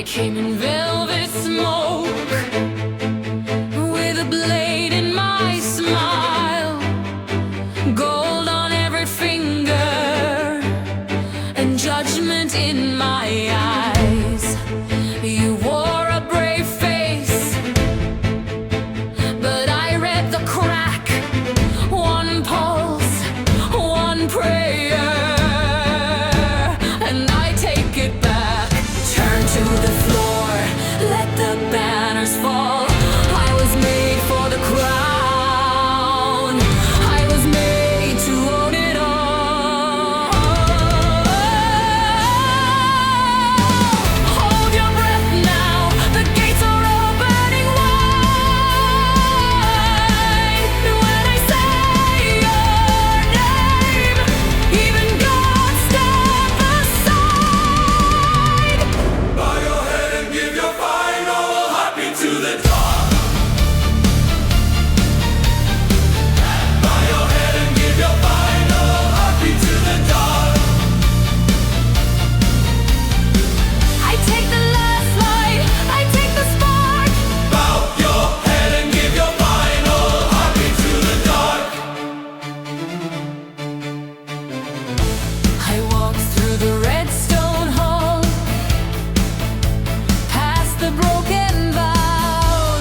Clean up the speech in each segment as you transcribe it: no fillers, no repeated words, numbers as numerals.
came in velvet smoke, with a blade in my smile, gold on every finger, and judgment in my eyes. You wore a brave face, but I read the crack. One pulse, one prayer, and I take it back. Turn to the floor, let the banners fall. I was made for the crown, I was made to own it all. Hold your breath now, the gates are opening wide. When I say your name, even God step aside. Bow your head and give your final heartbeat to the dark. Bow your head and give your final heartbeat to the dark. I take the last light, I take the spark. Bow your head and give your final heartbeat to the dark. I walked through the red stone hall, past the broken vows.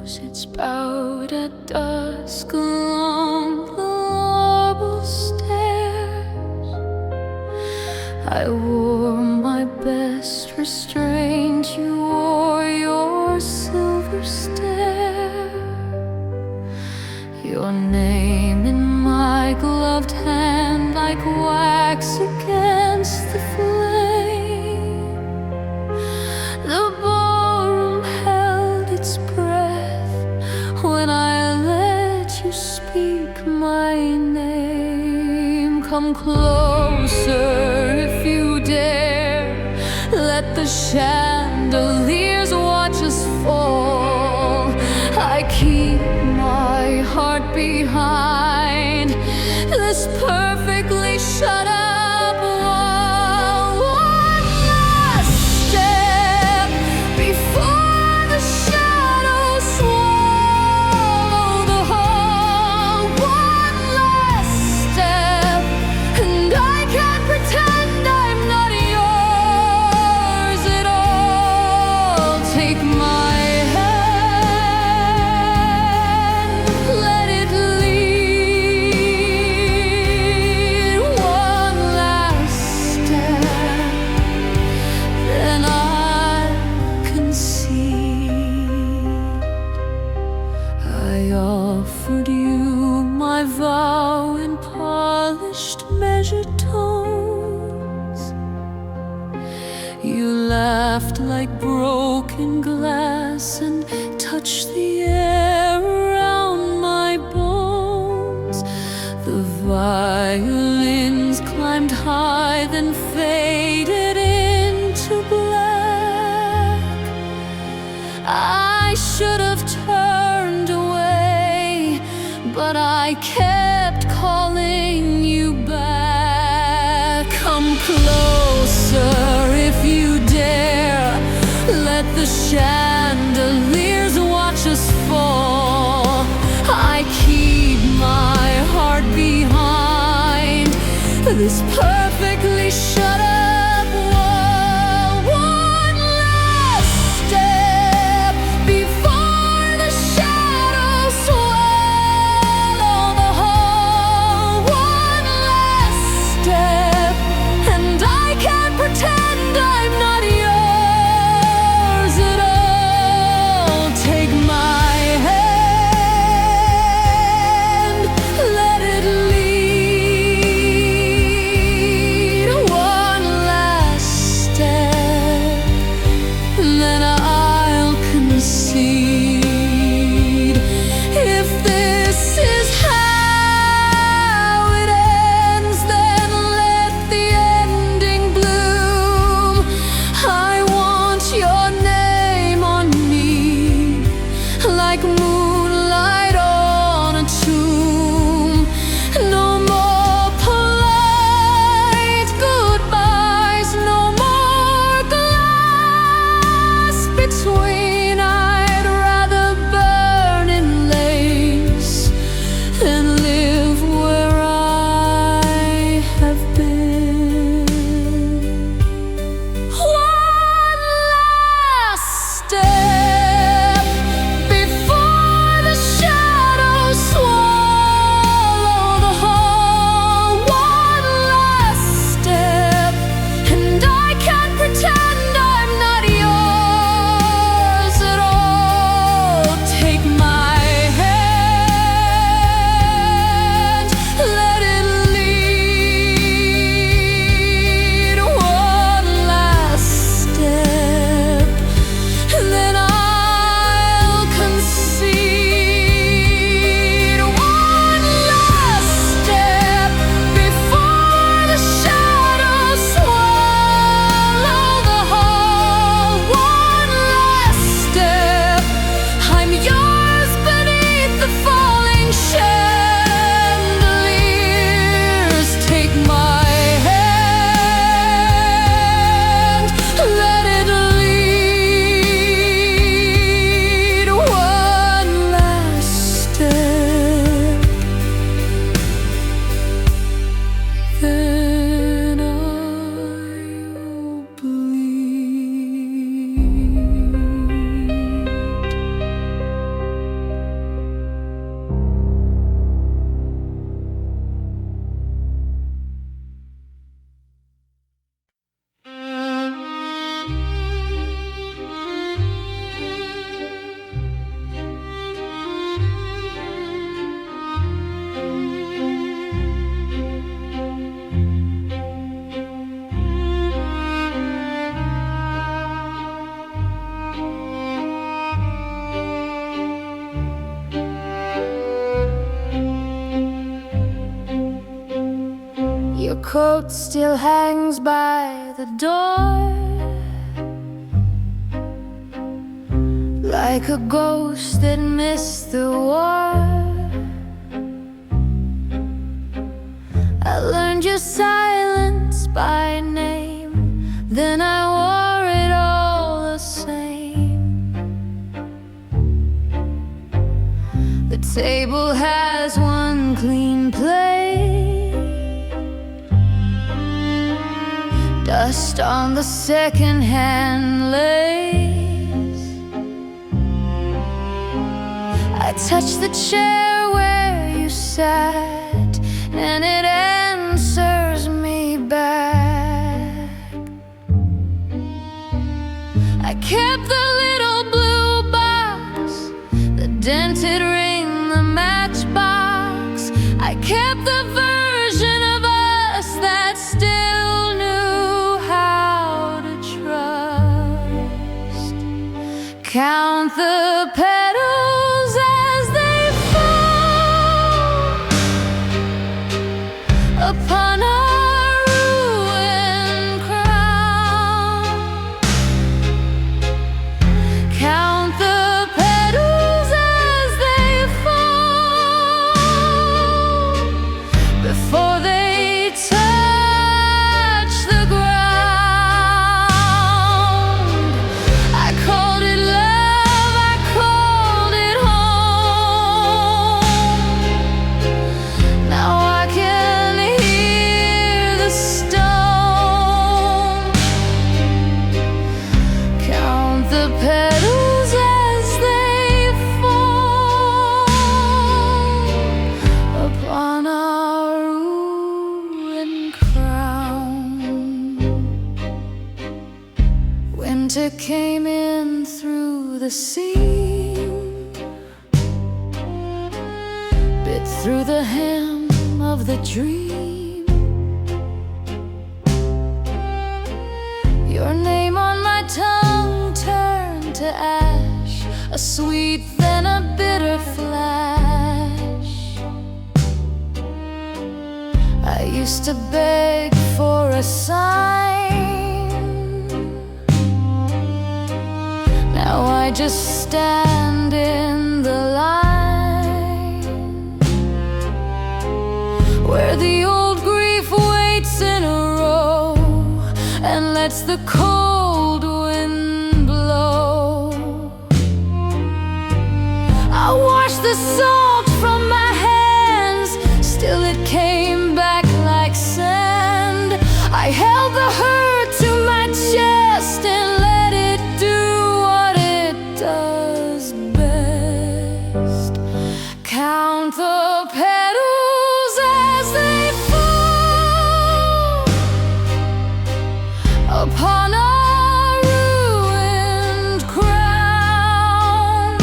It's bowed at dusk along the marble stairs. I wore my best restraint, you wore your silver stare. Your name in my gloved hand, like wax against the flame. The ballroom held its breath when I let you speak my name. Come closer if you dare, let the chandeliers watch us fall. I keep my heart behind this perfectly shut up wall. One last step before the shadows swallow the hall. One last step, and I can't pretend I'm not yours at all. Take my hand, let it lead. One last step, then I concede. I offered you my vow in polished measured tones. You laughed like broken glass and touched the air around my bones. The violins climbed high, then faded into black. I should have turned away, but I kept calling you back. Come closer if you dare, let the chandeliers watch us fall. I keep my heart behind this perfectly shut up wall. One last step before the shadows swallow the hall. One last step, and I can't pretend I'm not yours at all. Take my hand, let it lead. One coat still hangs by the door, like a ghost that missed the war. I learned your silence by name, then I wore it all the same. The table has one clean plate, dust on the second-hand lace. I touched the chair where you sat, and it answers me back. I kept the little blue box, the dented ring, the matchbox. I kept the version of us that still knew how to trust. Count the petals as they fall upon our ruined crown. Count the petals as they fall before they touch the ground. I called it love, I called it home. Now I can hear the stone. Count the petals as they fall upon our ruined crown. Winter came in through the seam, bit through the hem of the dream. Your name on my tongue turned to ash, a sweet then a bitter flash. I used to beg for a sign, now I just stand in the line where the old grief waits in a row and lets the cold wind blow. I washed the salt from my hands, still it came back like sand. I held the hurt to my chest and let it do what it does best. Count the petals as they fall upon our ruined crown.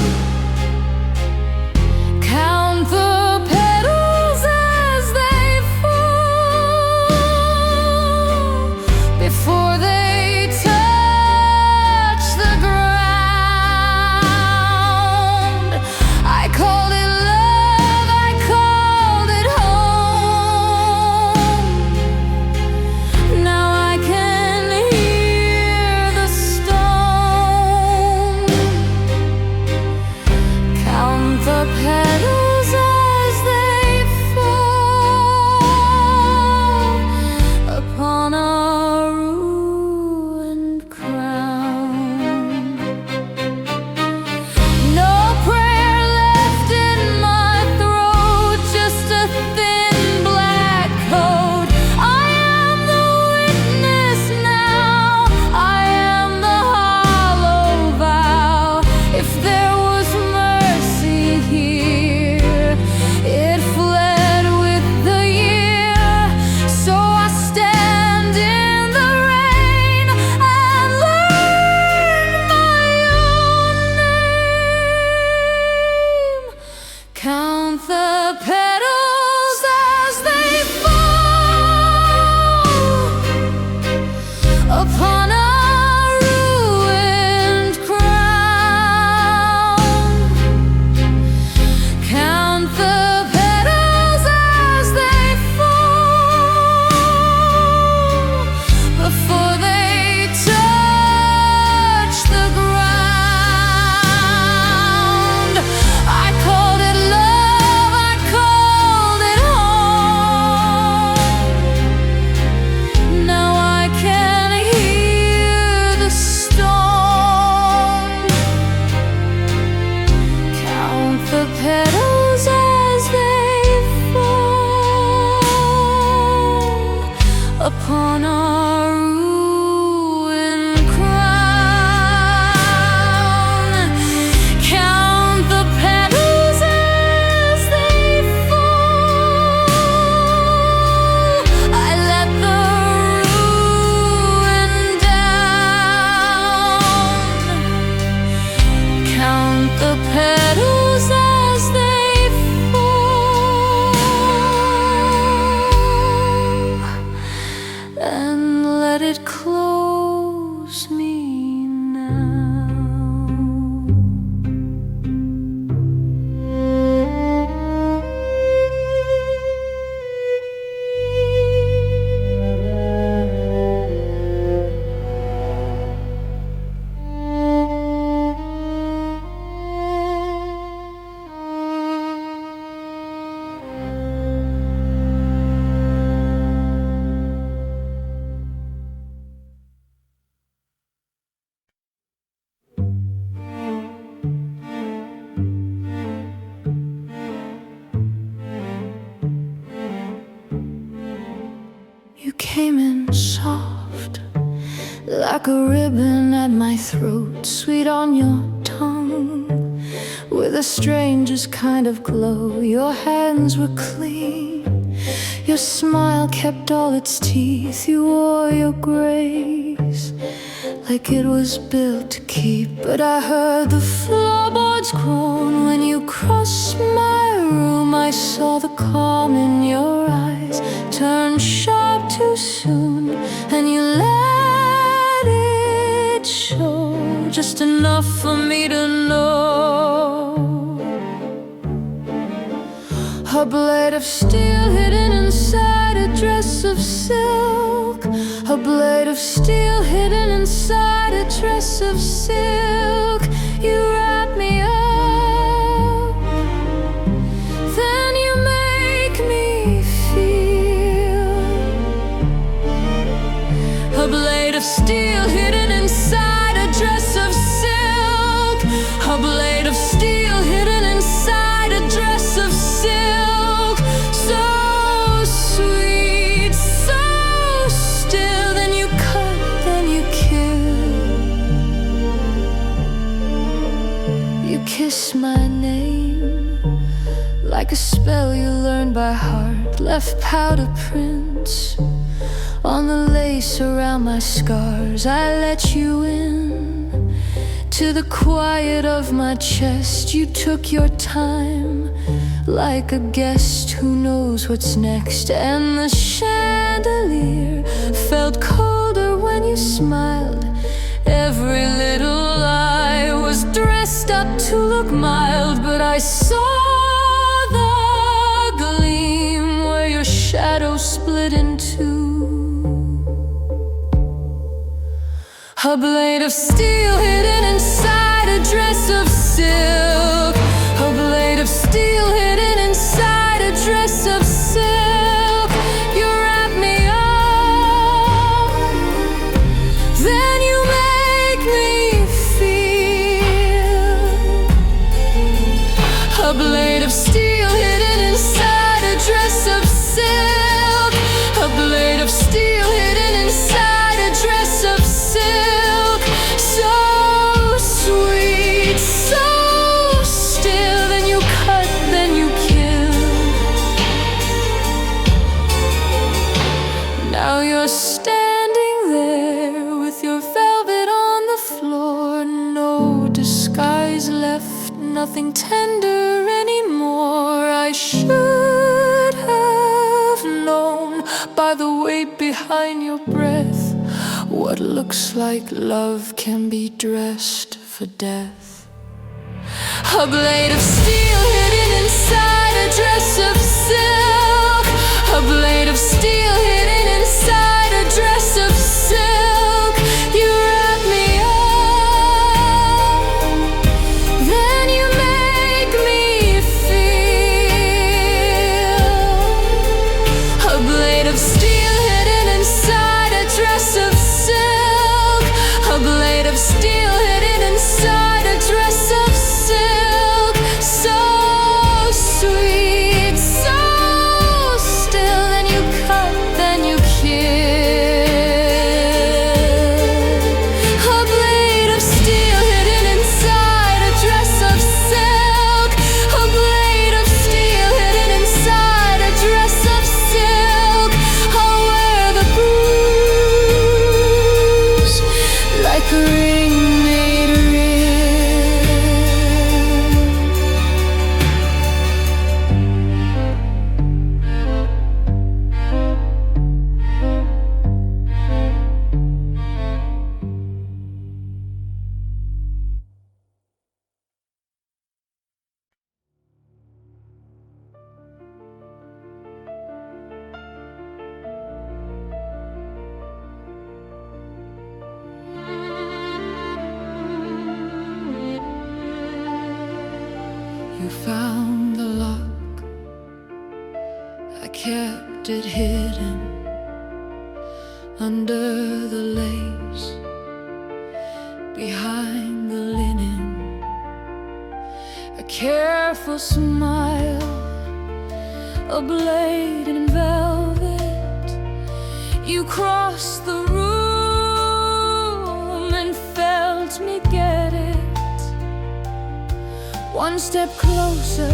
like a ribbon at my throat, sweet on your tongue, with a stranger's kind of glow. Your hands were clean, your smile kept all its teeth. You wore your grace like it was built to keep. But I heard the floorboards groan when you crossed my room. I saw the calm in your eyes turn sharp too soon, and you let it show, just enough for me to know. A blade of steel hidden inside a dress of silk. A blade of steel hidden inside a dress of silk. You wrap me up, then you make me feel. A blade of steel hidden inside a dress of silk. A blade of steel hidden inside a dress of silk. So sweet, so still, then you cut, then you kill. You kiss my name like a spell you learned by heart. Left powder prints on the lace around my scars. I let you in to the quiet of my chest. You took your time like a guest who knows what's next. And the chandelier felt colder when you smiled. Every little lie was dressed up to look mild, but I saw the gleam where your shadow split in two. A blade of steel hidden inside a dress of silk. A blade of steel hidden inside a dress of silk. You wrap me up, then you make me feel. A blade of steel hidden inside a dress of silk. A blade of steel hidden inside a dress of silk. So sweet, so still, then you cut, then you kill. Now you're standing there with your velvet on the floor. No disguise left, nothing tender anymore. I should have known by the weight behind your breath, what looks like love can be dressed for death. A blade of steel hidden inside a dress of silk. A blade of steel hidden inside a dress of silk. You wrap me up, then you make me feel. A blade of steel hidden inside a dress of silk. A blade of steel hidden inside a dress of silk. So sweet, so still, then you cut, then you kill. A blade of steel hidden inside a dress of silk. A blade of steel hidden inside a dress of silk. I'll wear the bruise like a ring made real. You found the lock, I kept it hidden under the lace, behind the linen. A careful smile, a blade in velvet. You crossed the room One step closer,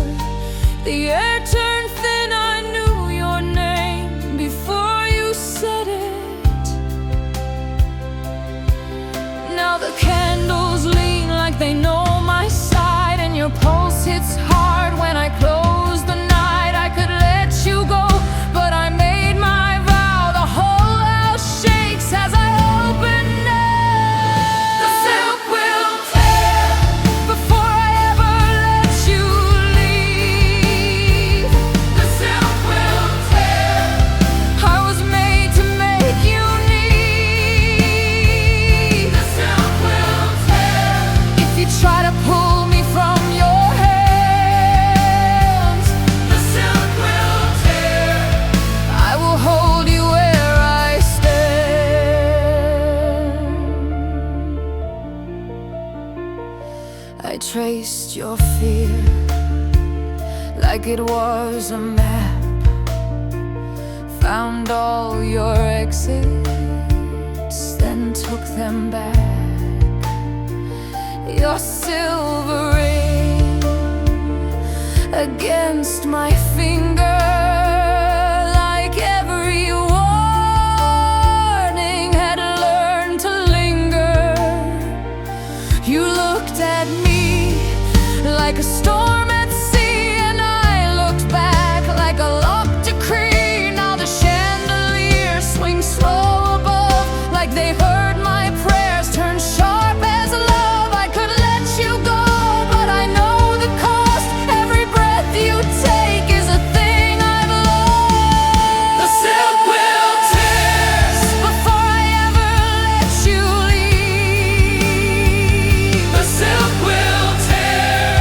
the air turned thin. I knew your name before you said it. Now the candles lean like they know my side, and your pulse hits hard when I close the night. I could let you go, but I made my vow. The whole house shakes as I open it. The silk will tear before I ever let you leave. The silk will tear. I was made to make you need. The silk will tear. If you try to pull me from your hands, the silk will tear. I will hold you where I stand. I traced your fear like it was a map, found all your exits, then took them back. Your silver ring against my finger, like every warning, had learned to linger. You looked at me like a storm at sea, and I looked back like a locked decree. Now the chandeliers swing slow above, like they heard my prayers, turn sharp as love. I could let you go, but I know the cost. Every breath you take is a thing I've lost. The silk will tear before I ever let you leave. The silk will tear.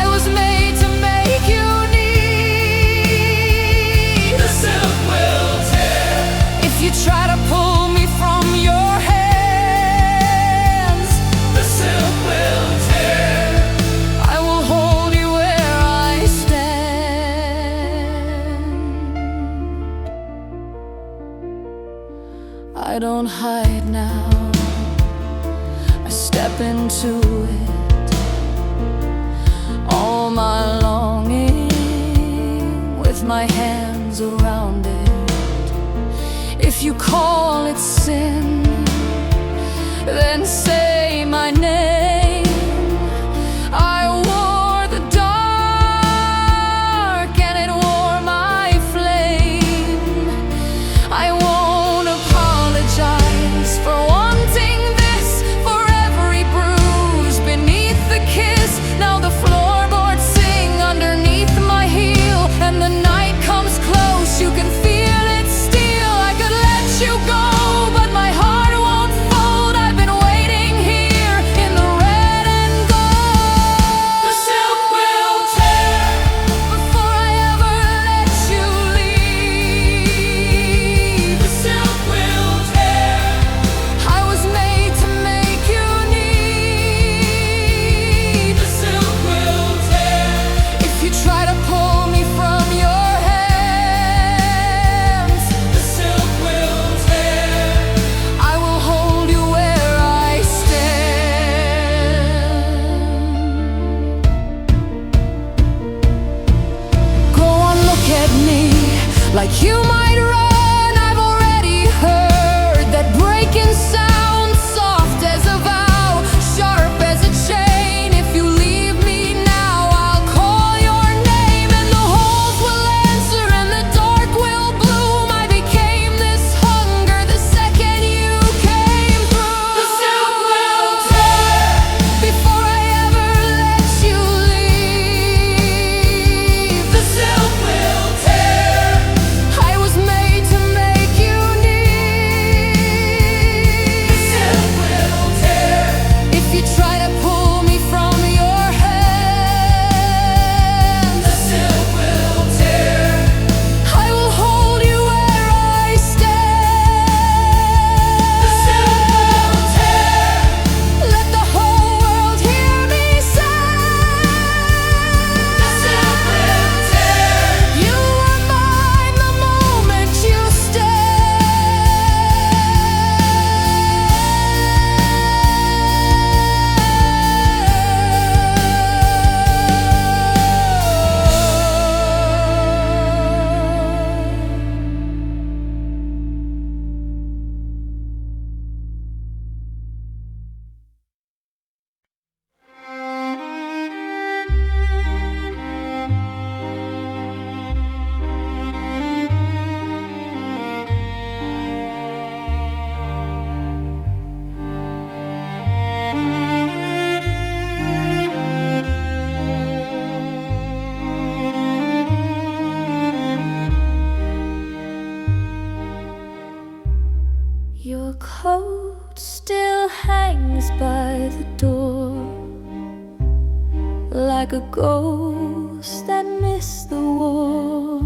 I was made to make you need. The silk will tear. If you try to pull me from your hands, the silk will tear. I will hold you where I stand. I don't hide now, I step into it, all my longing, with my hands around it. If you call it sin, then say my name. I wore the dark and it wore my flame. I won't apologize for wanting this, for every bruise beneath the kiss. Now the floorboards sing underneath my heel, and the night comes close, you can feel it steal. I could let you go, but my heart won't fold. I've been waiting here in like a ghost that missed the war.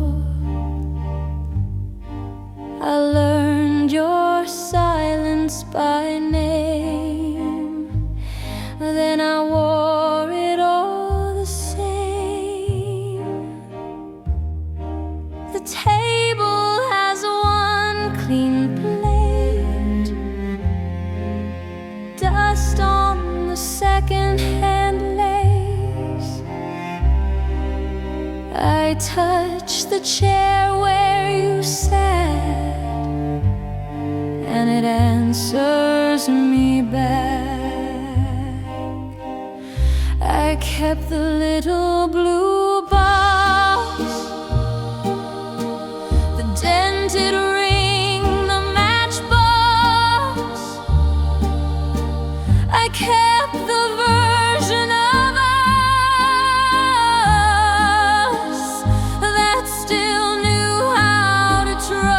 I learned your silence by name, then I wore it all the same. The table has one clean plate, dust on the second-hand lace. I touch the chair where you sat, and it answers me back. I kept the little blue box, the dented ring, the matchbox. I kept the version of us that still knew how to trust.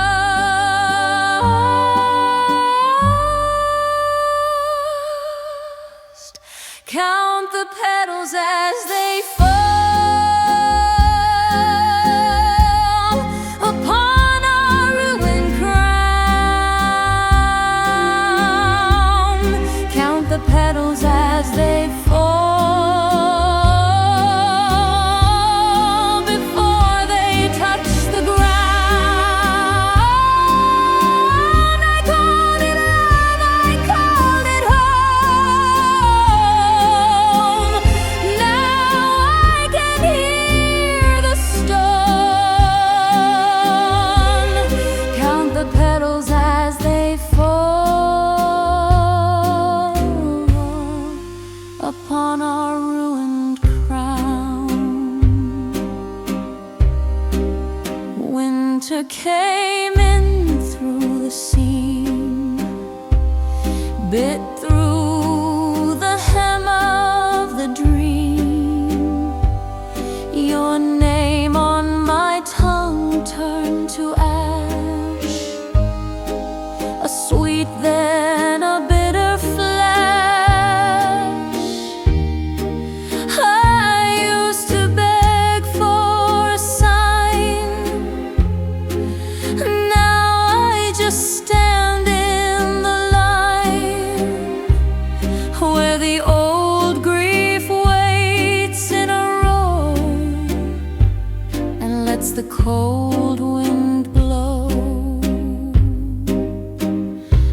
Count the petals as they fall upon our ruined crown. Count the petals as they fall before they touch the ground. I called it love, I called it home. Now I can hear the stone. Count the petals as they fall upon our ruined crown. Winter came in through the seam, bit through the hem of the dream. Your name on my tongue turned to ash, a sweet then a bitter flash. I used to beg for a sign, now I just stand in the line where the old grief waits in a row and lets the cold wind blow.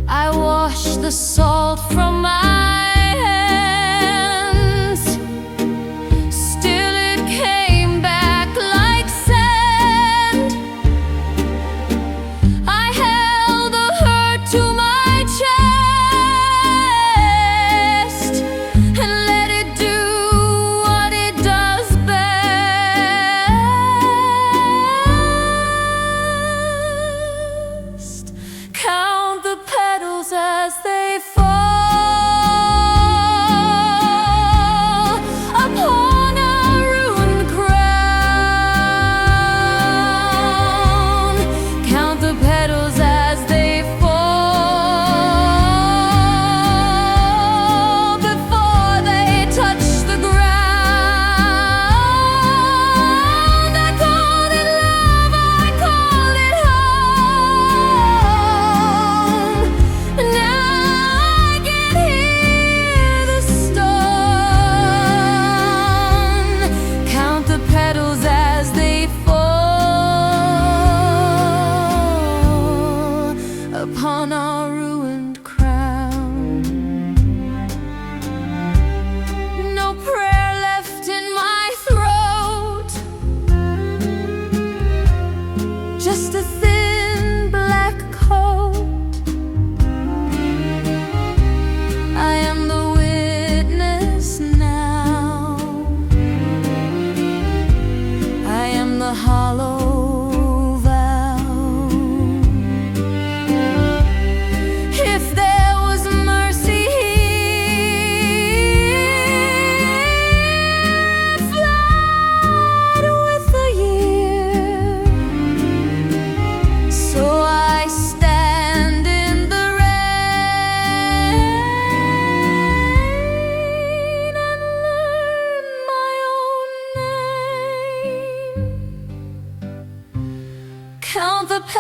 I wash the salt from my hands, still it came back like sand. I held the hurt to my chest and let it do what it does best.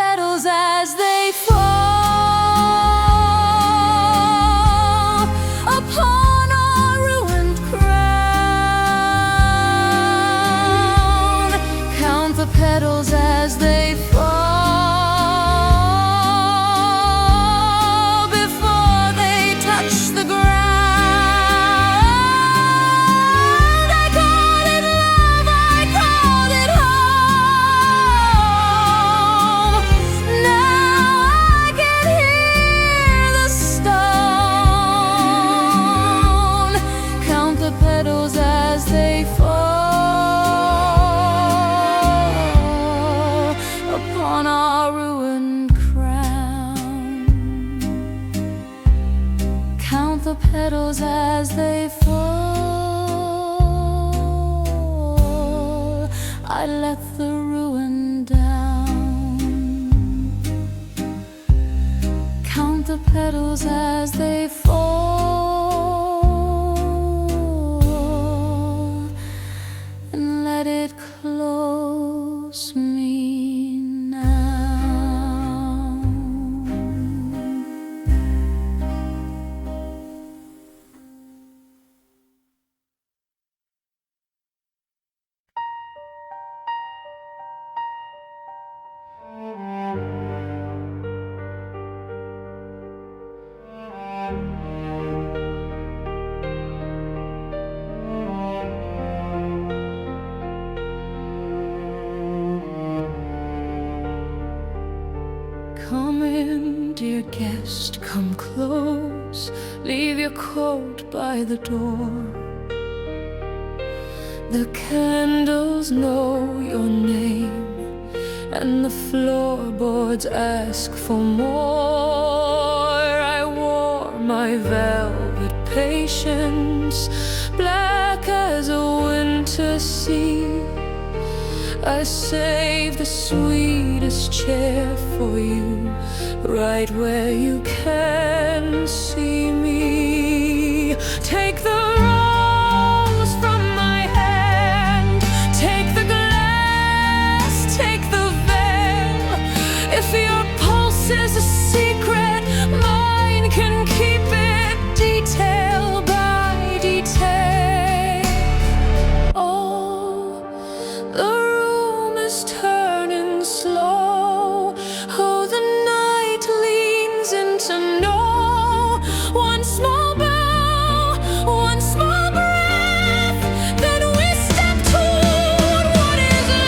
petals as they fall upon our ruined crown. Count the petals as they fall before they touch the ground. Petals as they fall upon our ruined crown. Count the petals as they fall. I let the ruin down. Count the petals as they fall. Let it close me now. Come in, dear guest, come close. Leave your coat by the door. The candles know your name, and the floorboards ask for more. I wore my velvet patience, black as a winter sea. I saved the sweetest chair for you, right where you can see me. Take the rose from my hand, take the glass, take the veil. If your pulse is a secret, mine can keep it detail by detail. Oh, the turning slow. Oh, the night leans into no. One small bow, one small breath, then we step toward what is left.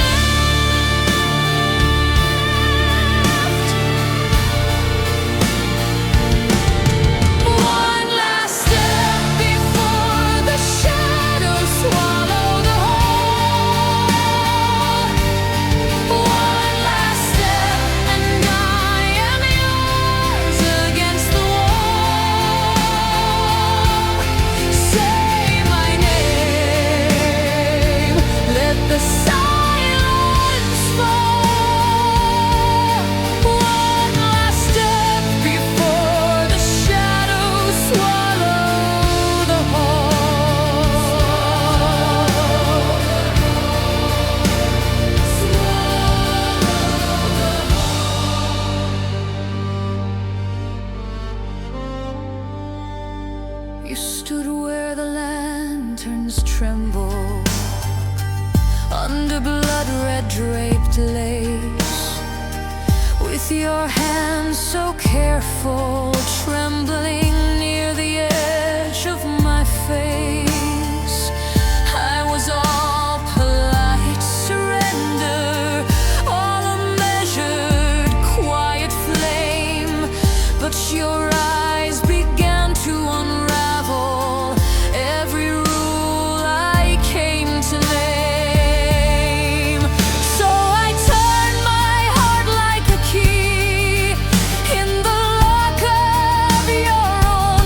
One last step before the shadows swallow the whole. One last step and I am yours against the wall. Say my name, let the silence fall. One last step before the shadows swallow the whole. You stood where the lanterns tremble under blood-red draped lace, with your hands so careful, trembling near the edge of my face. I was all polite surrender, all a measured, quiet flame, but your eyes began to unravel every rule I came to name. So I turned my heart like a key in the lock of your own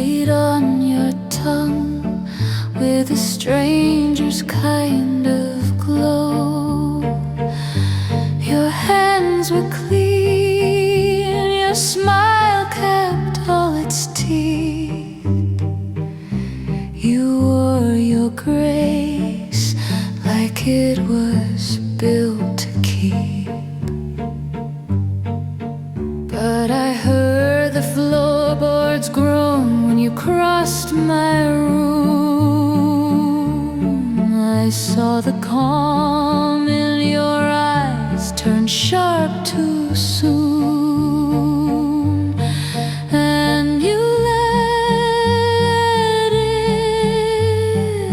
blade on your tongue with a stranger's kind of glow. Your hands were clean, your smile kept all its teeth. You wore your grace like it was built to keep. But I heard the floorboards groan when you crossed my room. I saw the calm in your eyes turn sharp too soon, and you let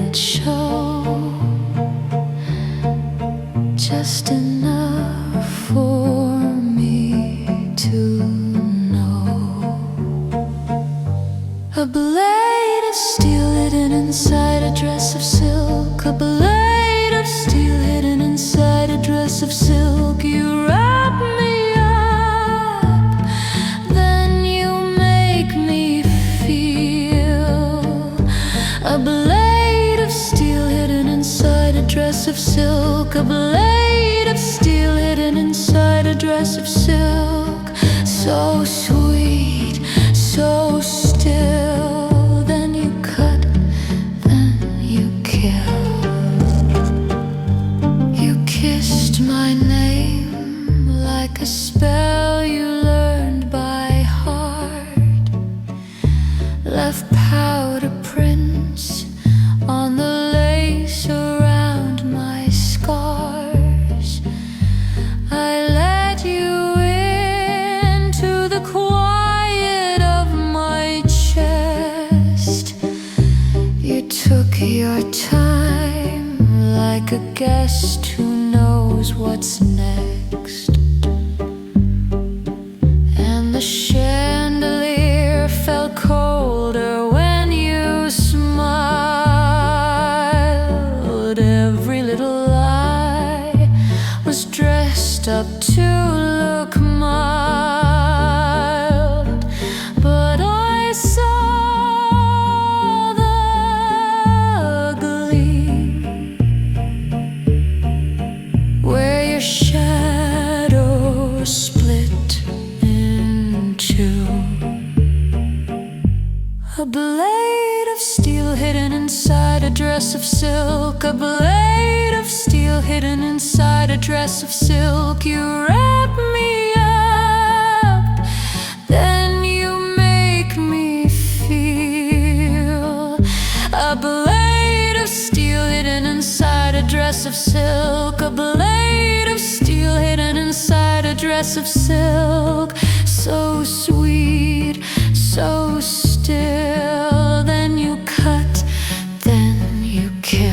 it show, just enough for me to know. A blade of steel hidden inside a dress of silk. A blade of steel hidden inside a dress of silk. You wrap me up, then you make me feel. A blade of steel hidden inside a dress of silk. A blade of steel hidden inside a dress of silk. So sweet, so still. Then you cut, then you kill. You kissed my name like a spell you learned by heart. Left powder prints on the lace around my scars. I let you into the quiet of my chest. You took your time like a guest who knows what's next. And the chandelier felt colder when you smiled. Every little lie was dressed up to look mild, but I saw the gleam where your shadow split in two. A blade of steel hidden inside a dress of silk. A blade of steel hidden inside a dress of silk. You wrap me up, then you make me feel. A blade of steel hidden inside a dress of silk. A blade of steel hidden inside a dress of silk. So sweet, so still. Then you cut, then you kill.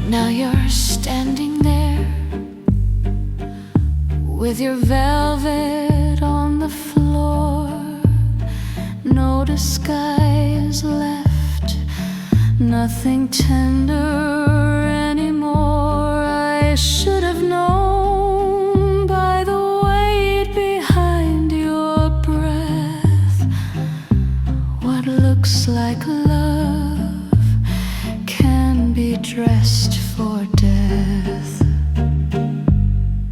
Now you're standing there with your velvet on the floor. No disguise left, nothing tender anymore. I should have known by the weight behind your breath what looks like love can be dressed for death.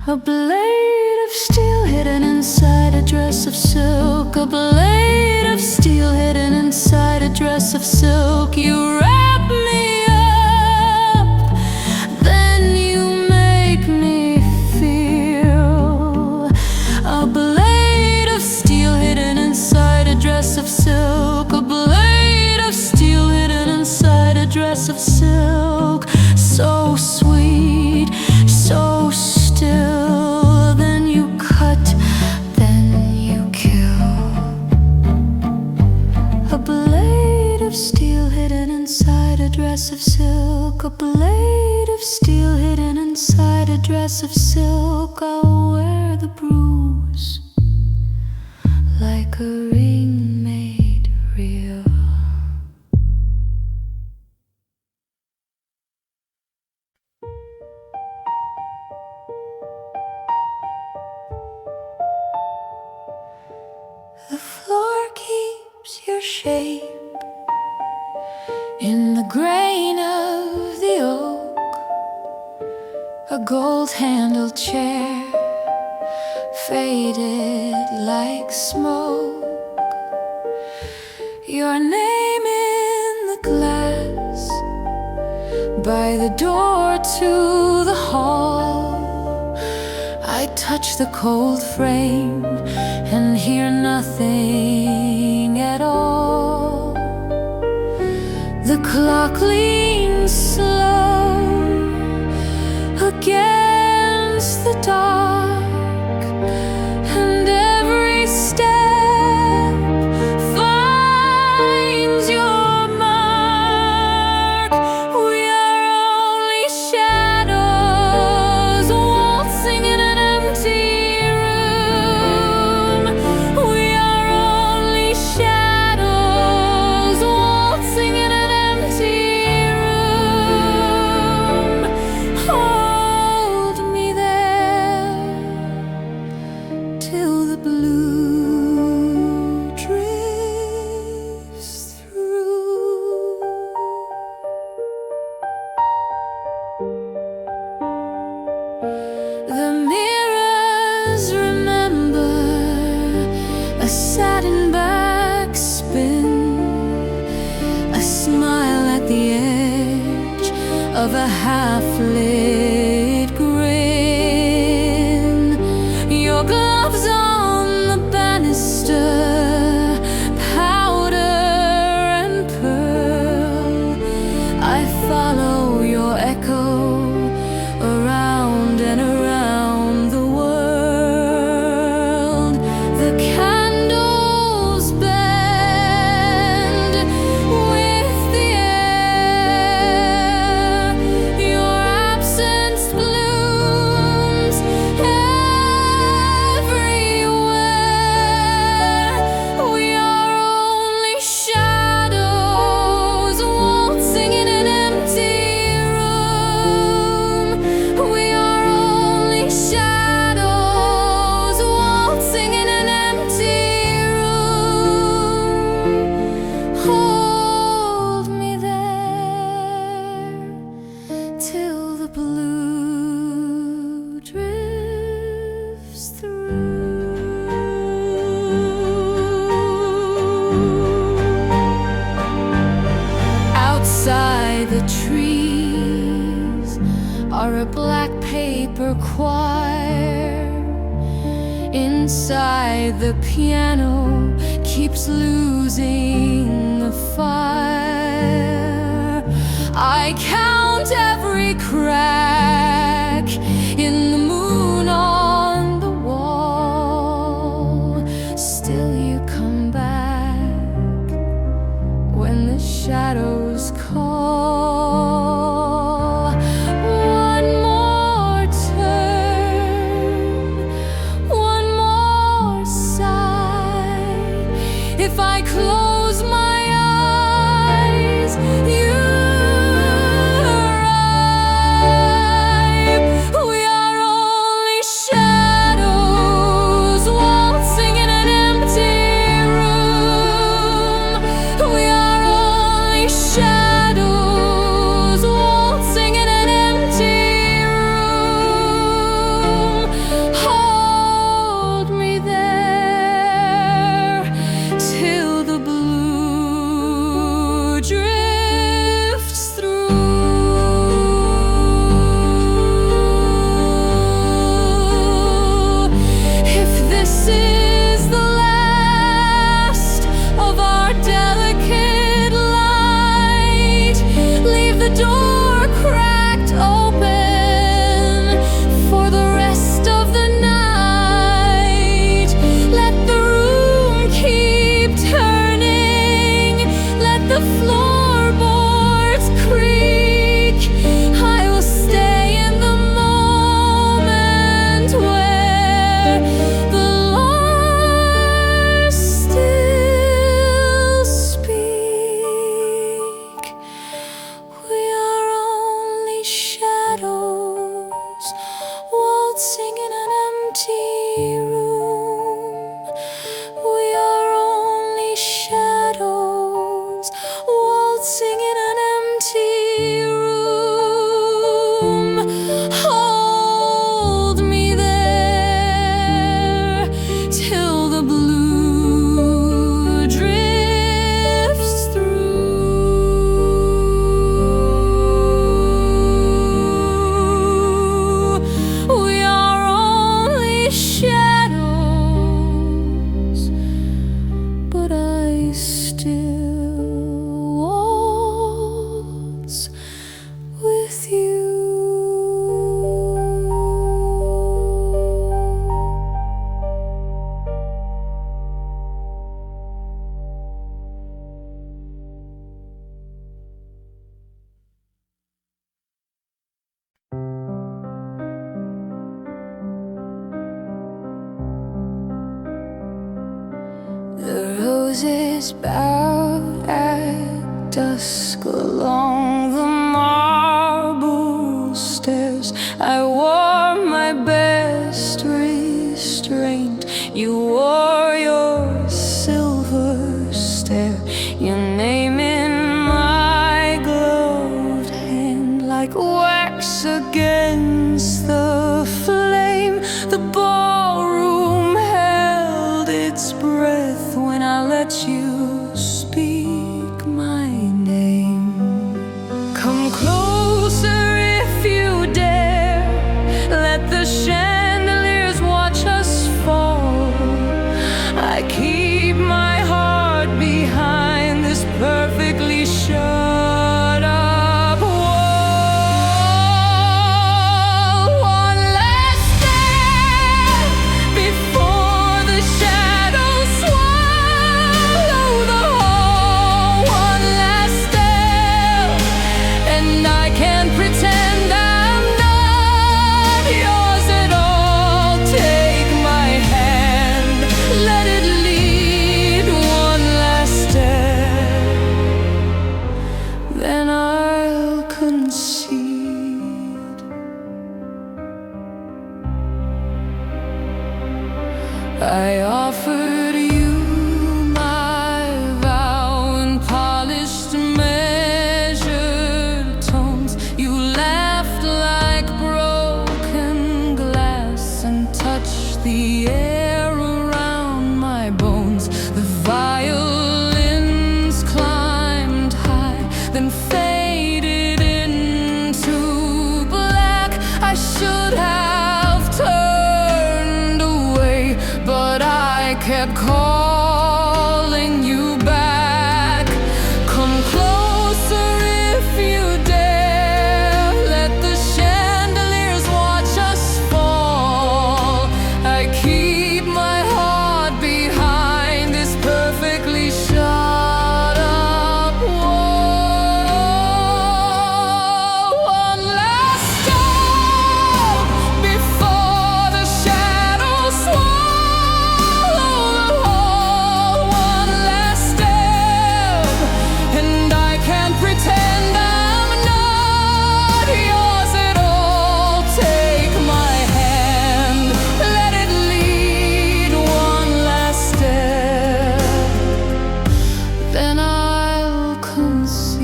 A blade of steel hidden inside a dress of silk. A blade of steel hidden inside a dress of silk. You wrap me up, then you make me feel. A blade of steel hidden inside a dress of silk. A blade of steel hidden inside a dress of silk. So sweet, so still. dress of silk, I'll wear the bruise like a ring made real. The floor keeps your shape in the grain of the oak, a gold-handled chair faded like smoke. Your name in the glass by the door to the hall. I touch the cold frame and hear nothing at all. The clock leans slow against the dark, and every step finds your mark. We are only shadows waltzing in an empty room. We are only shadows waltzing in an empty room. Hold me there till the blue drifts through. The mirrors remember a satin backspin, a smile at the edge of a half-lit grin. Your gloves on the banister, powder and pearl. I follow your echo around and around the world. The candles bend with the air. Your absence blooms everywhere. We are only shadows waltzing in an empty room. We are only shadows waltzing in an empty room. Hold me there till the blue drifts through. Outside the trees are a black paper choir. Inside the piano keeps losing the fire. I count every crack in the moon on the wall. Still you come back when the shadows call. One more turn, one more sigh. If I close my eyes, you roses bowed at dusk along the marble stairs. I wore my best restraint. You wore your silver stare. Your name in my gloved hand, like wax against the flame. The ballroom held its breath when I let you speak my name. Come closer if you dare. Let the chandeliers watch us fall. I keep my heart behind this perfectly shut up wall. One last step before the shadows swallow the whole. One last step, and I can't pretend I'm not yours at all. Take my hand, let it lead. One last step, then I'll concede. I offered you my vow in polished, measured tones. You laughed like broken glass and touched the air around my bones. The violins climbed high, then faded into black. I should have turned away, but I kept calling you back. Come closer if you dare. Let the chandeliers watch us fall. I keep my heart behind this perfectly shut up wall. One last step before the shadows swallow the whole. One last step, and I can't pretend I'm not yours at all. Take my hand, let it lead. One last step, then I'll concede.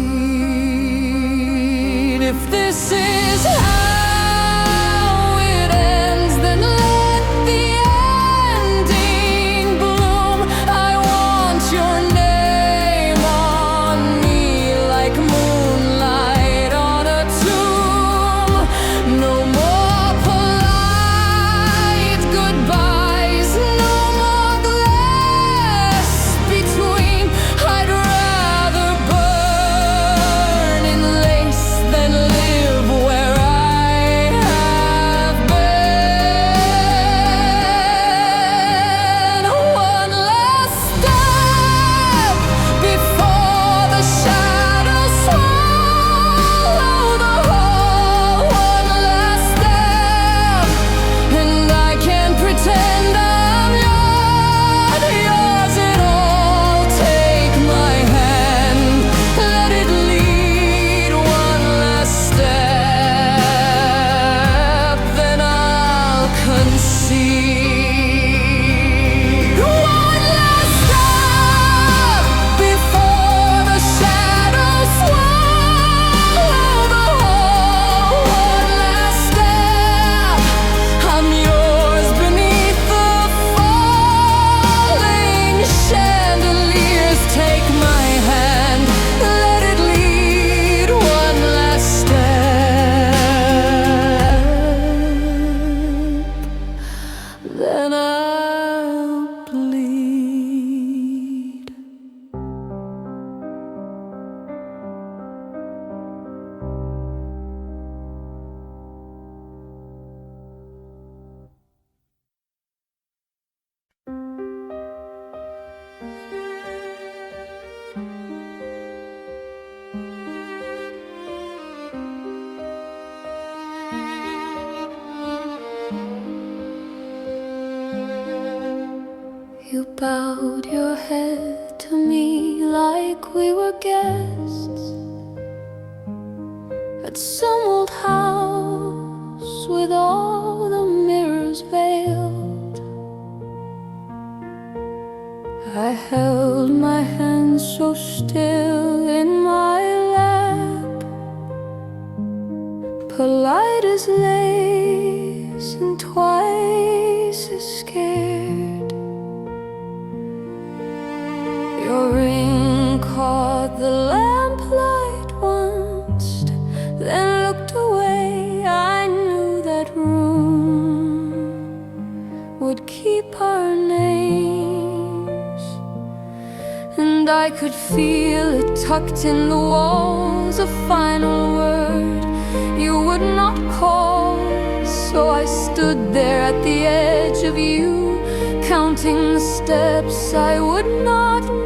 If this is how it ends, then let the ending bloom. I want your name on me like moonlight on a tomb. No more polite goodbyes, no more glass between. I'd rather burn in lace than live where I have been. One last step before the shadows swallow the whole. One last step, and I can't pretend I'm not yours at all. Take my hand, let it lead. One last step, then I'll concede. One last step before the shadows swallow the whole. One last step, I'm yours beneath the falling chandeliers. Take my hand, let it lead. One last step, then I'll bleed. You bowed your head to me like we were guests at some old house with all the mirrors veiled. I held my hand so still in my lap, polite as lace and twice as scared. Your ring caught the lamplight once, then looked away. I knew that room would keep our names, and I could feel it tucked in the walls, a final word you would not call. So I stood there at the edge of you, counting the steps I would not move.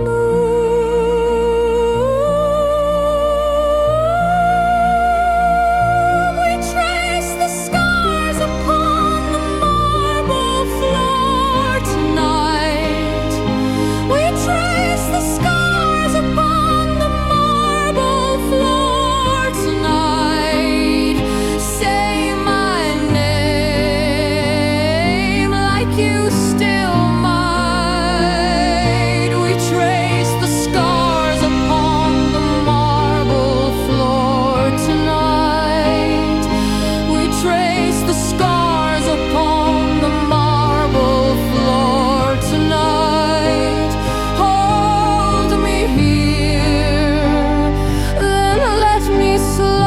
We traced the scars upon the marble floor tonight. We traced the scars upon the marble floor tonight. Say my name like you still might. We traced the scars upon the marble floor tonight. We traced the scars upon the marble floor tonight. Hold me here, then let me slide.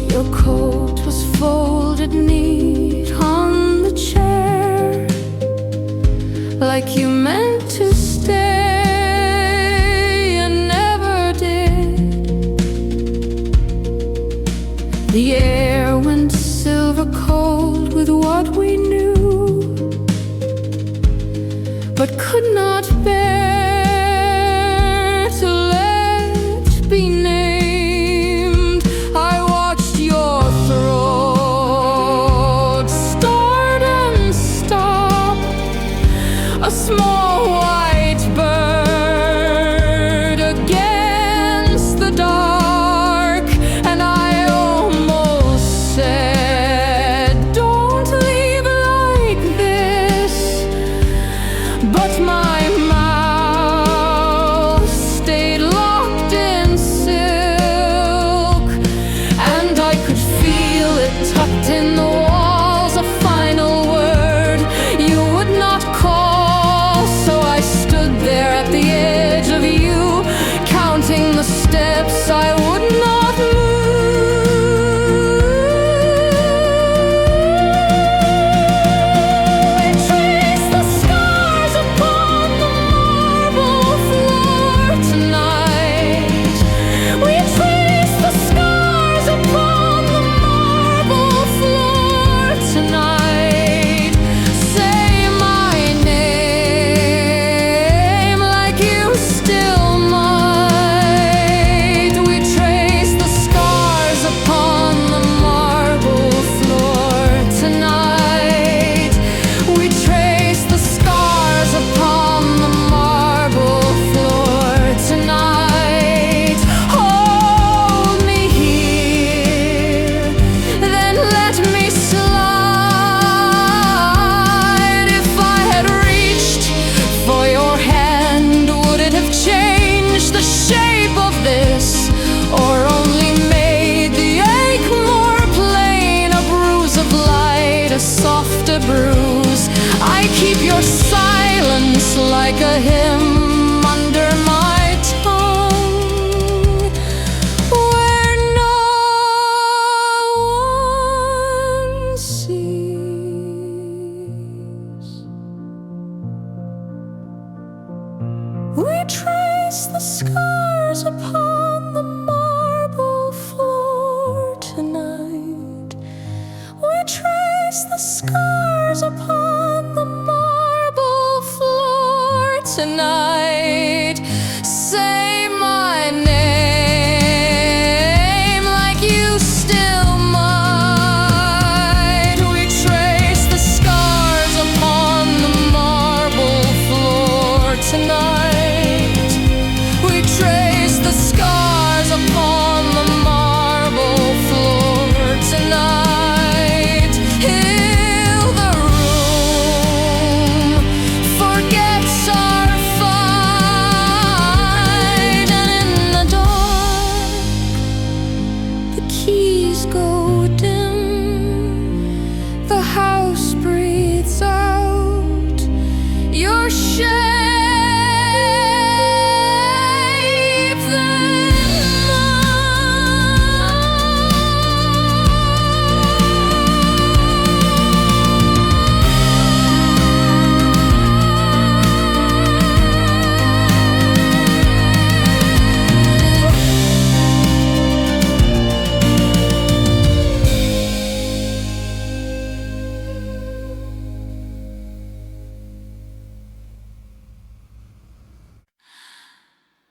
Your coat was folded neat on the chair, like you meant to stay and never did. The air went silver cold with what we knew, but could not bear to let be named. I watched your throat start and stop, a small white bird against the dark, and I almost said, don't leave like this, but my mouth stayed locked in silk, and I could feel it tucked in the walls, a final word you would not call. So I stood there at the edge of you, counting the steps I would not move. We traced the scars upon the marble floor tonight. We traced the scars upon the marble floor tonight. Say my name like you still might. We traced the scars upon the marble floor tonight. We traced the scars upon the marble floor tonight. Hold me here, then let me slide. If I had reached for your hand, would it have changed the shape of this, or only made the ache more plain? A bruise of light, a softer bruise. I keep your silence like a hymn under my tongue, where no one sees. We trace the scars upon the marble floor tonight. We trace the scars upon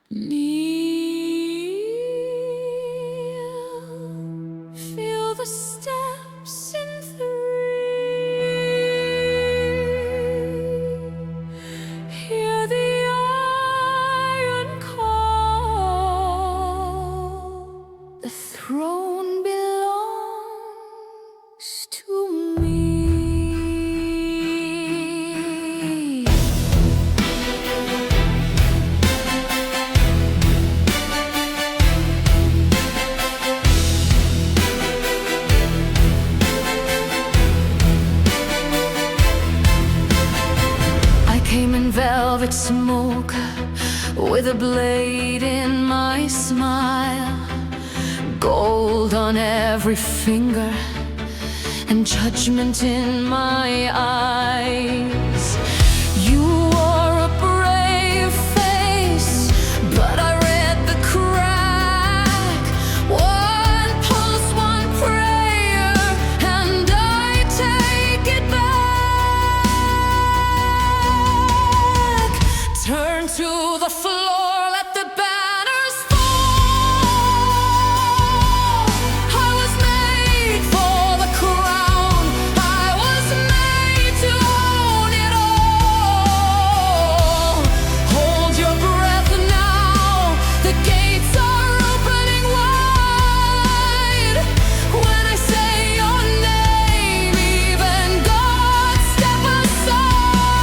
Kneel, feel the steps in three, hear the iron call. The throne belongs to me. Came in velvet smoke, with a blade in my smile, gold on every finger, and judgment in my eyes. You wore a brave face, but I read the crack. One pulse, one prayer, and I take it back. Turn to the floor, let the banners fall. I was made for the crown. I was made to own it all. Hold your breath now, the gates are opening wide. When I say your name, even God step aside.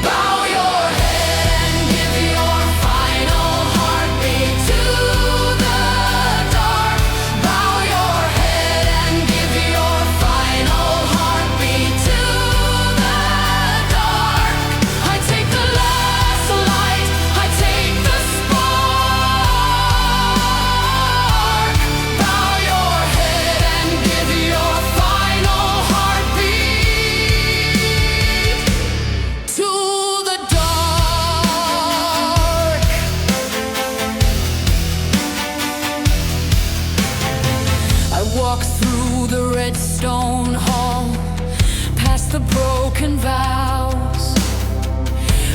Bow your head and give your final heartbeat to the dark. Bow your head and give your final heartbeat to the dark. I take the last light, I take the spark. Bow your head and give your final heartbeat to the dark. I walk through the red stone hall, past the broken vows,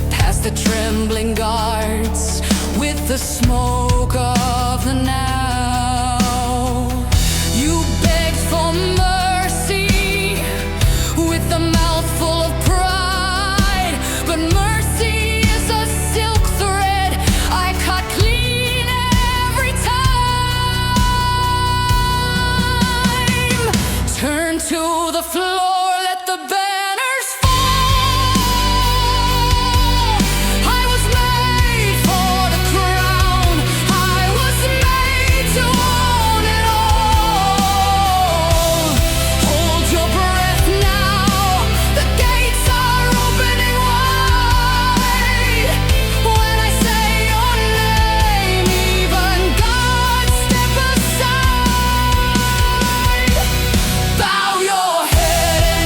past the trembling guards, with the smoke of the now. You begged for mercy, with a mouthful of pride, but mercy is a silk thread I cut clean every time. Turn to the floor, let the banners fall. I was made for the crown. I was made to own it all. Hold your breath now, the gates are opening wide. When I say your name, even God step aside. Bow your head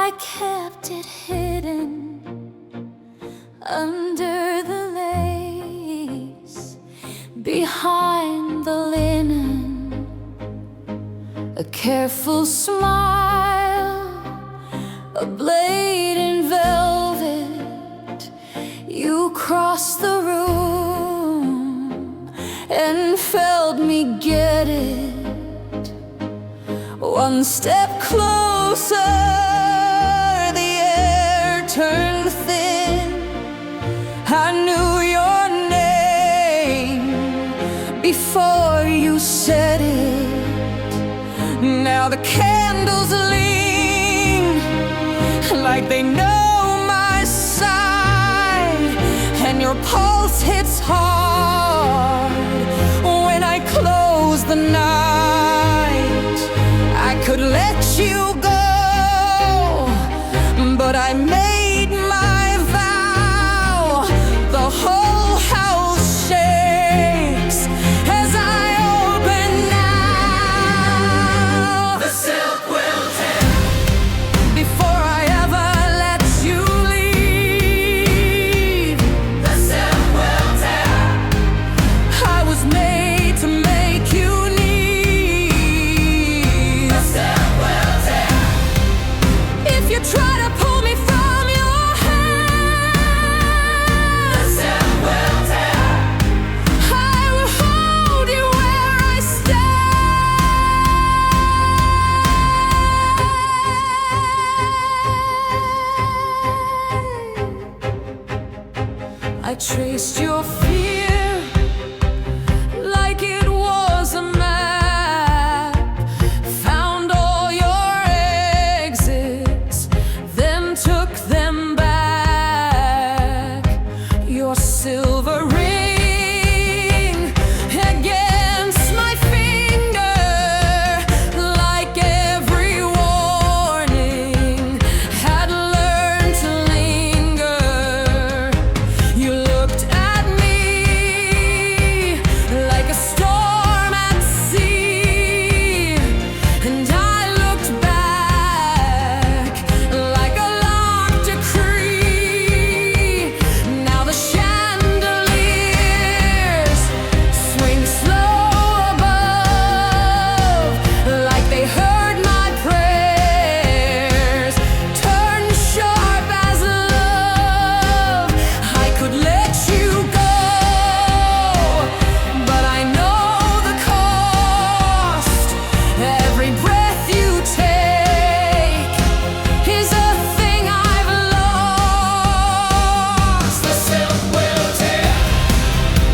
I kept it hidden under the lace, behind the linen, a careful smile, a blade in velvet. You crossed the room and felt me get it. One step closer, the air turned thin. I knew your name before you said it. Now the candles lean like they know my side, and your pulse hits hard when I close the night. I could let you go, but I made my vow. The whole house shakes as I open now. The silk will tear Before I ever let you leave. The silk will tear I was made to make you need. The silk will tear If you try to pull me from your hand, The silk will tear I will hold you where I stand. I traced your fear like it was a map, found all your exits, then took them back. Your silver ring against my finger, like every warning, had learned to linger. You looked at me like a storm at sea, and I looked back like a locked decree. Now the chandeliers swing slow above, like they heard my prayers, turn sharp as love. I could let you go, but I know the cost. Every breath you take is a thing I've lost. The silk will tear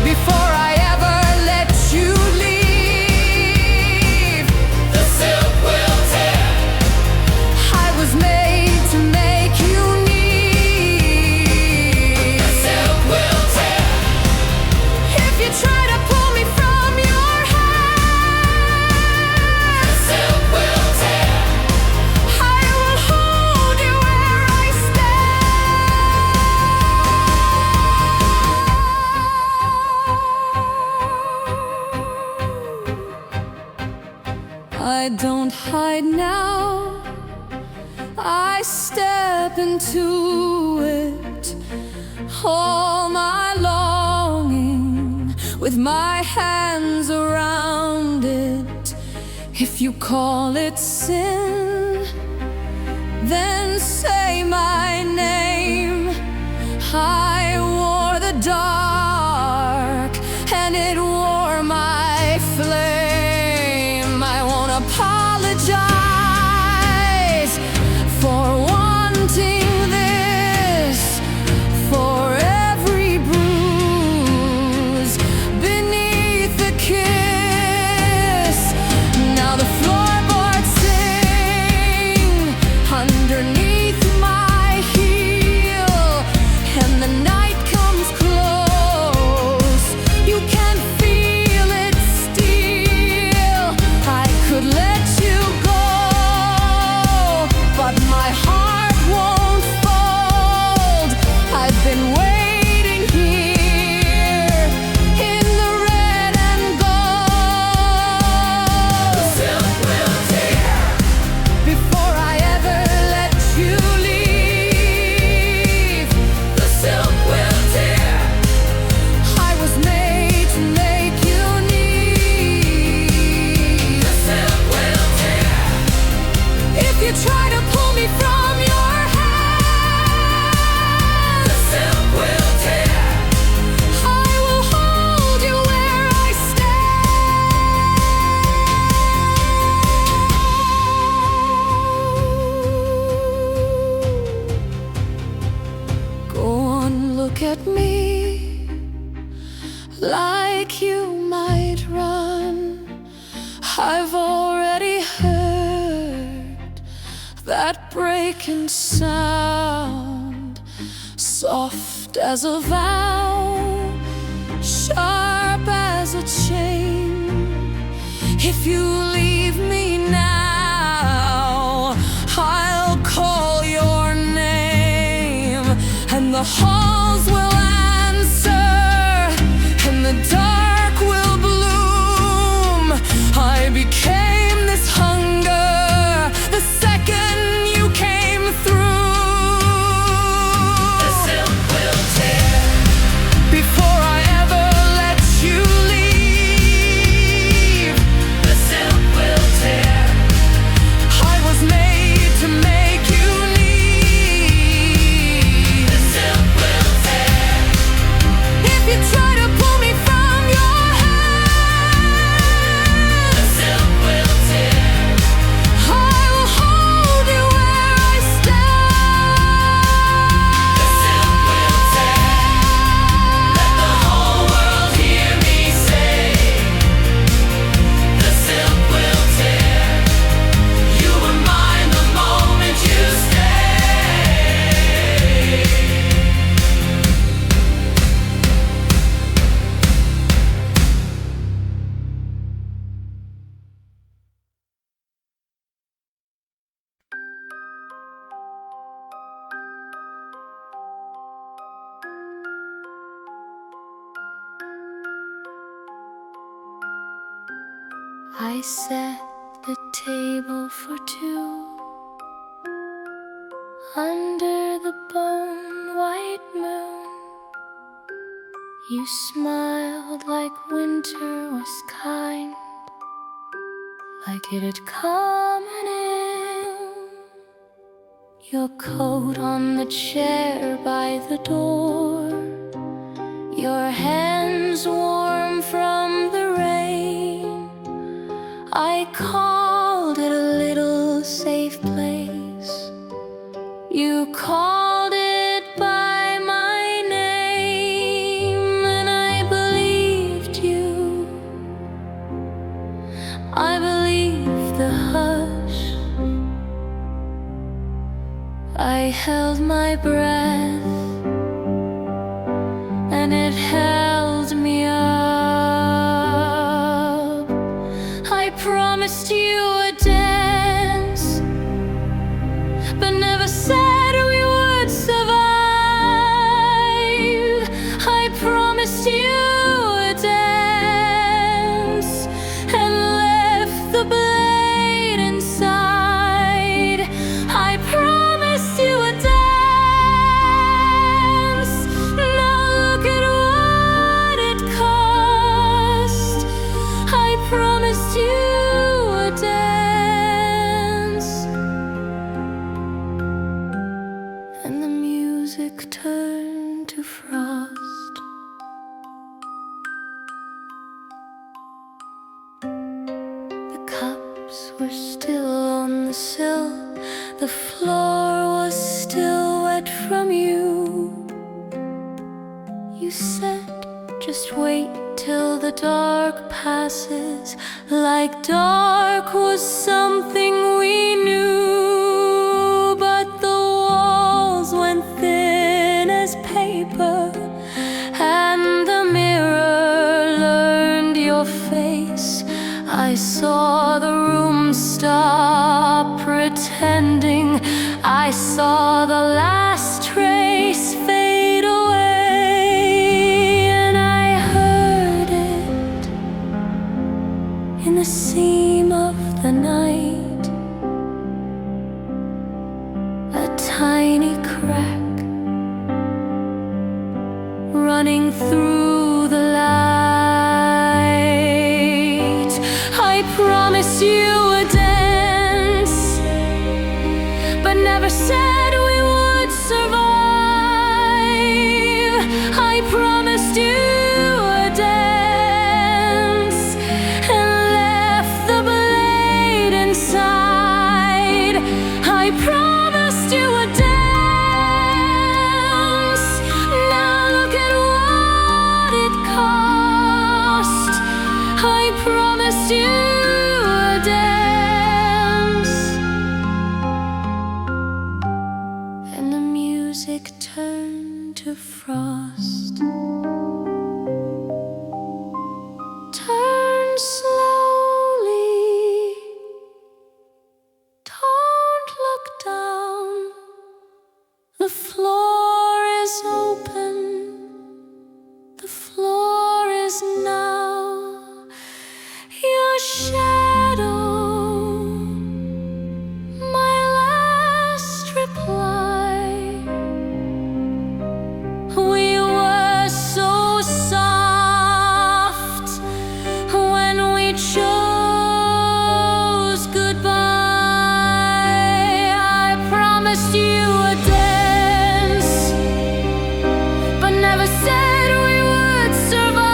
Before I ever let you leave, The silk will tear I was made to make you need. The silk will tear If you try to pull me from your hand, The silk will tear I will hold you where I stand. I don't hide now, I step into it, all my longing, with my hands around it. If you call it sin, then say my name. I wore the dark, and it wore my flame. I won't apologize for wanting this, for every bruise beneath the kiss. Now the floorboards sing underneath my heel. you try to pull me from your hand, the silk will tear. I will hold you where I stand. Go on, look at me like you might run. I've already heard that breaking sound, soft as a vow, sharp as a chain. If you leave me now, I'll call your name, and the halls will answer, and the dark will bloom. I became this hunger the second you came through. The silk will tear before I ever let you leave. The silk will tear. I was made to make you need. The silk will tear. If you try to pull me from your hand, the silk will tear. I will hold you where I stand. The silk will tear. Let the whole world hear me say, the silk will tear. You were mine the moment you stayed. I set the table for two under the bone white moon. You smiled like winter was kind, like it had come in. Your coat on the chair by the door, your hands warm from the rain. I called it a little safe place. You called it by my name, and I believed you. I believed the hush. I held my breath, and it held me up. I promised you a dance, but never said we would survive. I promised you a dance and left the blade inside. I promised you a dance. Now look at what it cost. I promised you a dance. And the music turned to frost. The cups were still on the sill. The floor was still wet from you. You said, just wait till the dark passes, like dark was something we knew. But the walls went thin as paper, and the mirror learned your face. I saw the room stop pretending. I saw the last trace fade away, and I heard it in the seam of the night, a tiny crack running through the light. I promise you a dance, never said we would survive. I promised you a dance and left the blade inside. I promised you a dance. Now look at what it cost. I promised you a dance. And the music turned to frost. Turn slowly. Don't look down. The floor is open. The floor is now your shadow. My last reply. We were so soft when we chose goodbye. I promised you a dance, but never said we would survive.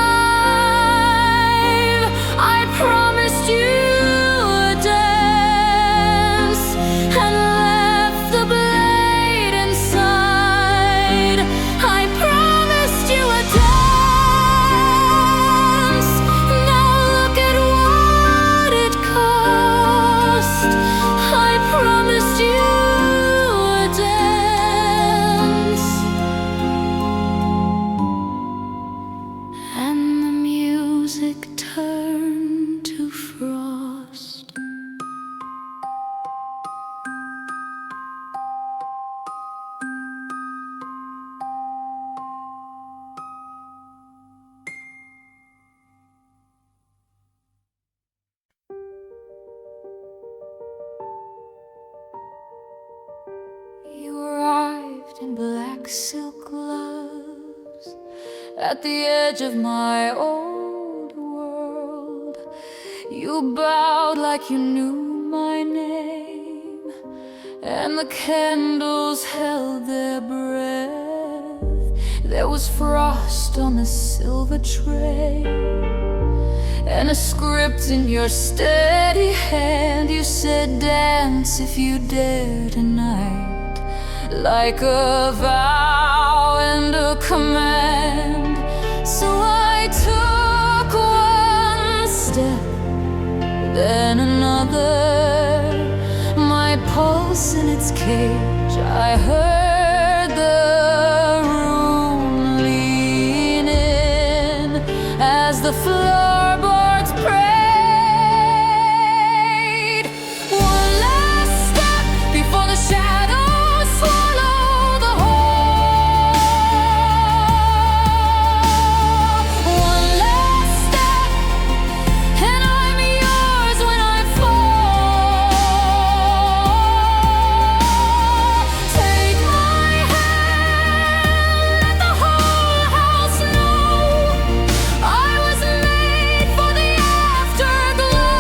I promised you a dance and left the blade inside. I promised you a dance. Now look at what it cost. I promised you a dance. And the music turned to frost. You arrived in black silk gloves at the edge of my old world. You bowed like you knew my name, and the candles held their breath. There was frost on the silver tray, and a script in your steady hand. You said, dance if you dare tonight, like a vow and a command. So I took one step, then another. My pulse in its cage, I heard the room lean in as the floorboards prayed. One last step before the shadows swallow the whole. One last step, and I'm yours when I fall. Take my hand, let the whole house know I was made for the afterglow.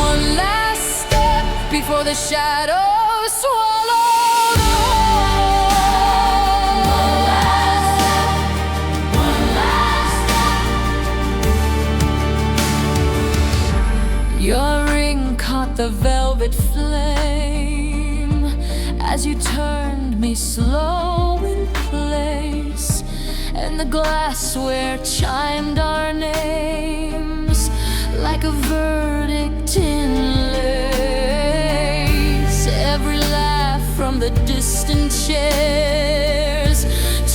One last step before the shadows swallow the whole. One last step. Your ring caught the velvet flame as you turned me slow in place, and the glassware chimed our names like a verdict in lace. Every laugh from the distant chairs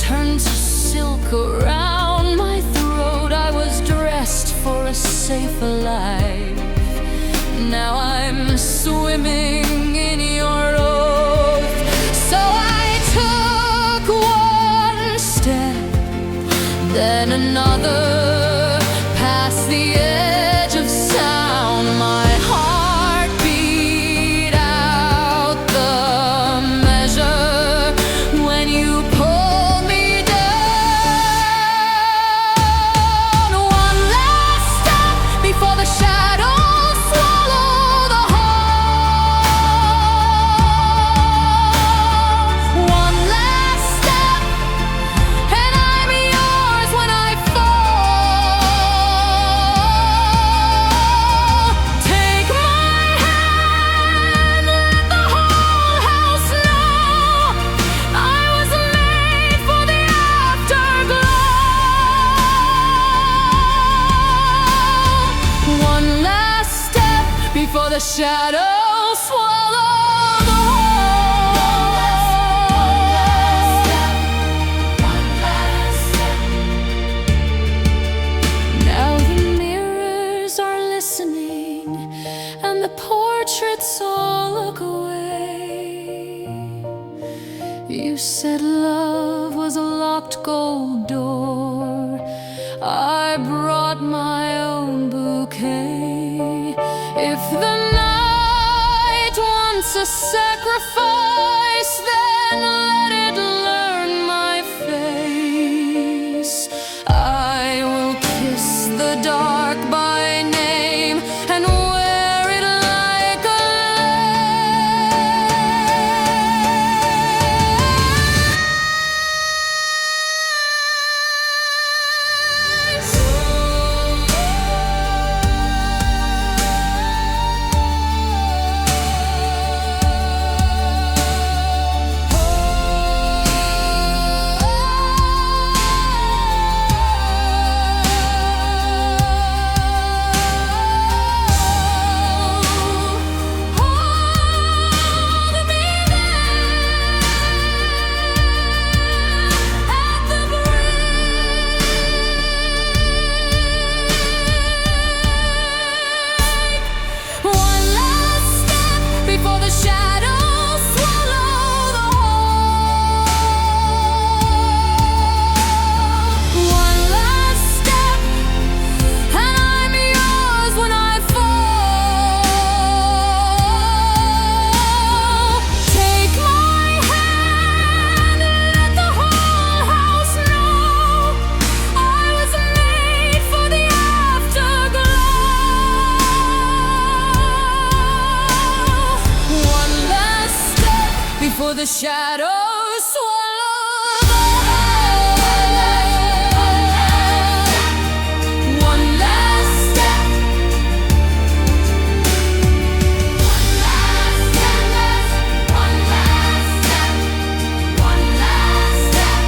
turned to silk around my throat. I was dressed for a safer life. Now I'm swimming in your oath. So I took one step, then another, past the edge of sound. My heart beat out the measure when you pulled me down. One last step before the shadows swallow the whole. the shadows swallow the whole. Now the mirrors are listening, and the portraits all look away. You said love was a locked gold door. I brought my own bouquet. If the night wants a sacrifice, then let it learn my face. I will kiss the dark by name and wear it like a for the shadows swallow the whole. One last step. One last step. One last step. One last step.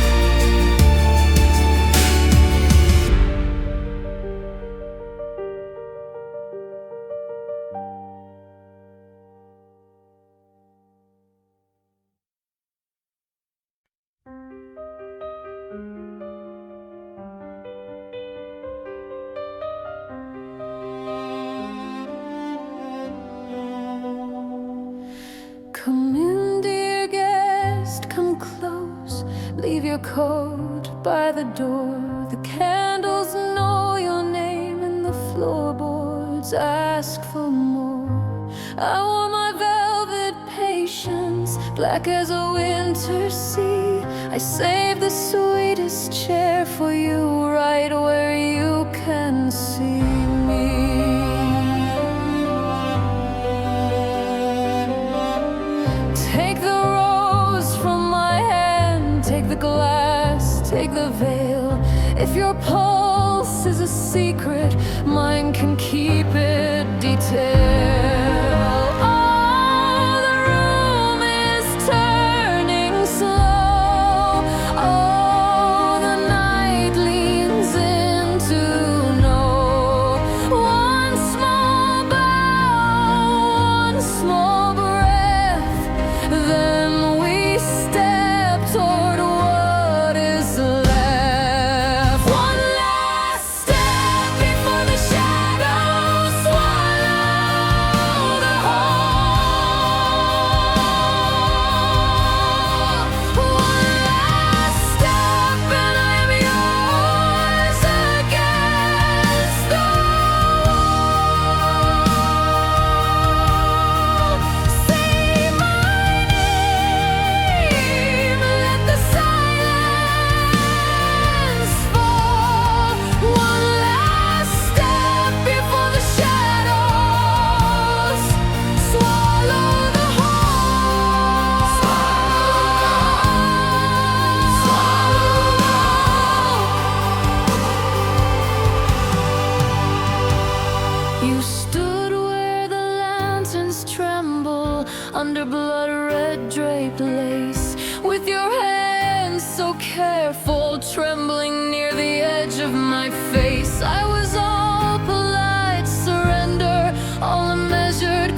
Come in, dear guest, come close. Leave your coat by the door. The candles know your name, and the floorboards ask for more. I wore my velvet patience, black as a winter sea. I saved the sweetest chair for you, right where you can see me. Take the rose from my hand, take the glass, take the veil. If your pulse is a secret, mine can keep it detailed. Oh, the room is turning slow. Oh, the night leans into no. One small bow, one small breath, then we step toward what is left. One last step before the shadows swallow the whole. One last step and I am yours against the wall. Say my name, let the silence fall. One last step before the shadows swallow the whole. You stood where the lanterns tremble under blood-red draped lace, with your hands so careful, trembling near the edge of my face. I was all polite surrender, all a measured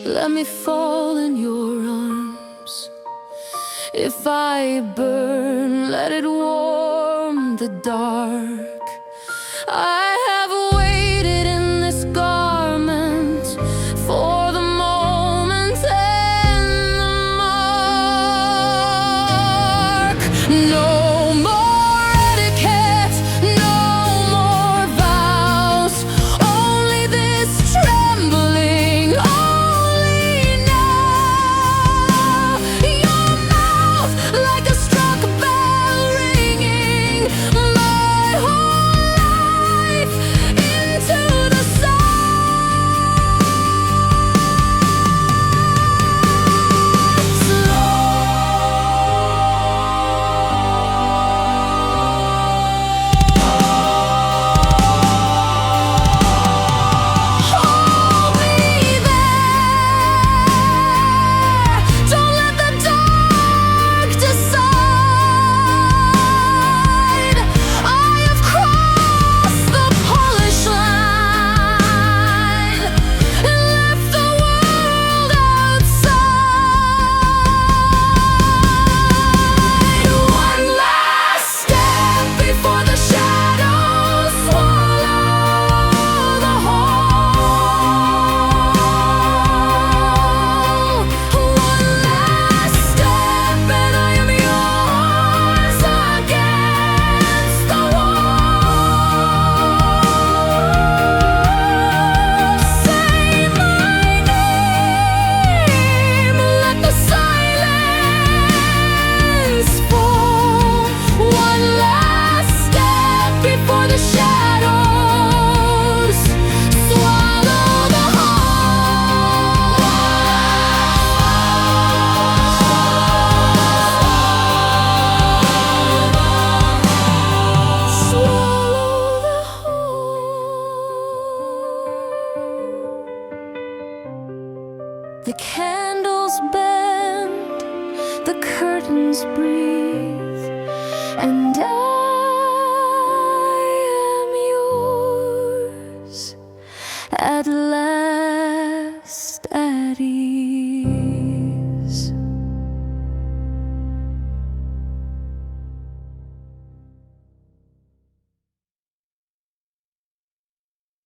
let me fall in your arms. If I burn, let it warm the dark. I have waited in this garment for the moment and the mark. No more etiquette, no more vows, only this trembling, only now. Your mouth like a struck bell ringing my whole life into the The candles bend, the curtains breathe, and I am yours at last.